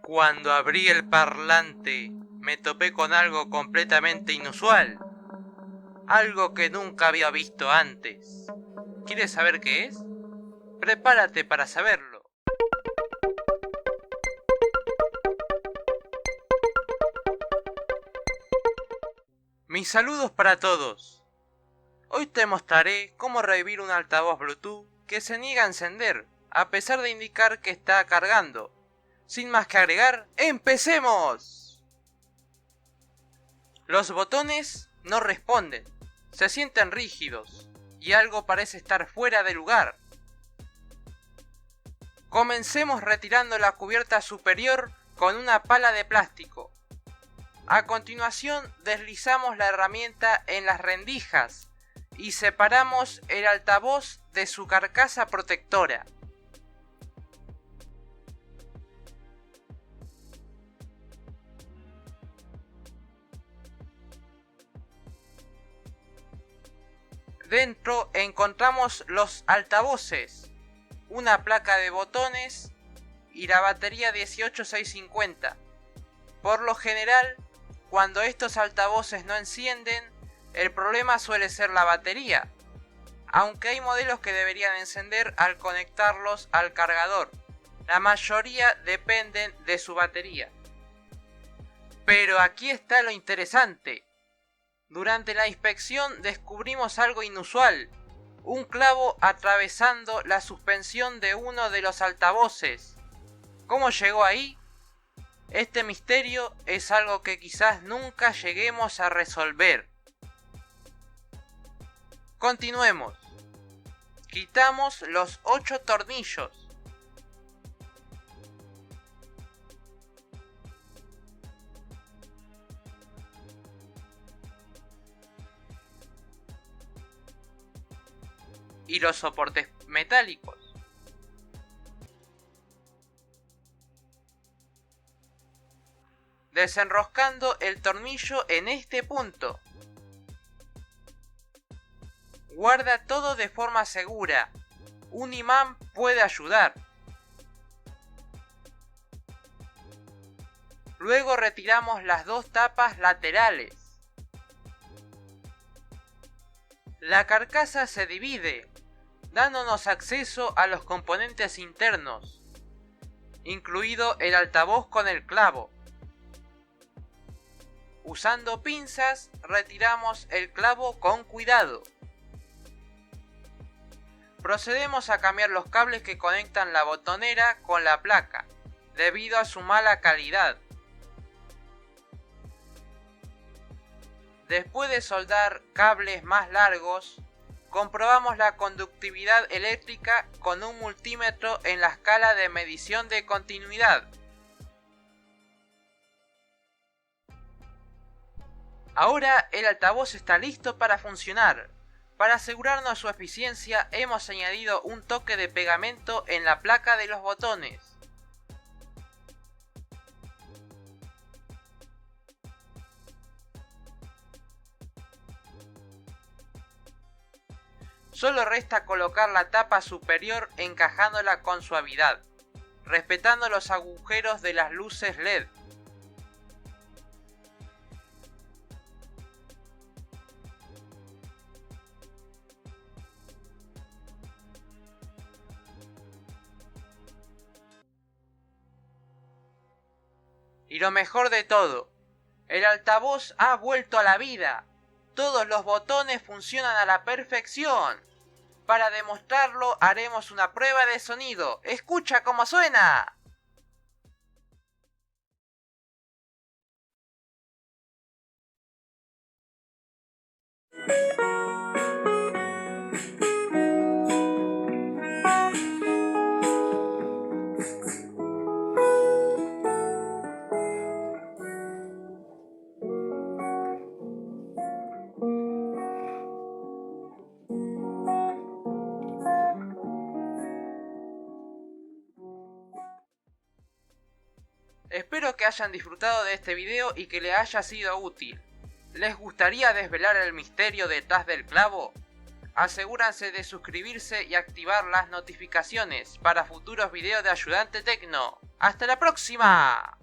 Cuando abrí el parlante, me topé con algo completamente inusual. Algo que nunca había visto antes. ¿Quieres saber qué es? Prepárate para saberlo. Mis saludos para todos. Hoy te mostraré cómo revivir un altavoz Bluetooth que se niega a encender, a pesar de indicar que está cargando. Sin más que agregar, ¡empecemos! Los botones no responden, se sienten rígidos y algo parece estar fuera de lugar. Comencemos retirando la cubierta superior con una pala de plástico. A continuación deslizamos la herramienta en las rendijas y separamos el altavoz de su carcasa protectora. Dentro encontramos los altavoces, una placa de botones y la batería 18650. Por lo general, cuando estos altavoces no encienden, el problema suele ser la batería, aunque hay modelos que deberían encender al conectarlos al cargador. La mayoría dependen de su batería. Pero aquí está lo interesante. Durante la inspección descubrimos algo inusual, un clavo atravesando la suspensión de uno de los altavoces. ¿Cómo llegó ahí? Este misterio es algo que quizás nunca lleguemos a resolver. Continuemos. Quitamos los 8 tornillos. Y los soportes metálicos. Desenroscando el tornillo en este punto. Guarda todo de forma segura. Un imán puede ayudar. Luego retiramos las dos tapas laterales. La carcasa se divide, dándonos acceso a los componentes internos, incluido el altavoz con el clavo. Usando pinzas, retiramos el clavo con cuidado. Procedemos a cambiar los cables que conectan la botonera con la placa, debido a su mala calidad. Después de soldar cables más largos, comprobamos la conductividad eléctrica con un multímetro en la escala de medición de continuidad. Ahora el altavoz está listo para funcionar. Para asegurarnos su eficiencia hemos añadido un toque de pegamento en la placa de los botones. Solo resta colocar la tapa superior encajándola con suavidad, respetando los agujeros de las luces LED. Y lo mejor de todo, el altavoz ha vuelto a la vida. Todos los botones funcionan a la perfección. Para demostrarlo haremos una prueba de sonido. ¡Escucha cómo suena! Espero que hayan disfrutado de este video y que les haya sido útil. ¿Les gustaría desvelar el misterio detrás del clavo? Asegúrense de suscribirse y activar las notificaciones para futuros videos de Ayudante Tecno. ¡Hasta la próxima!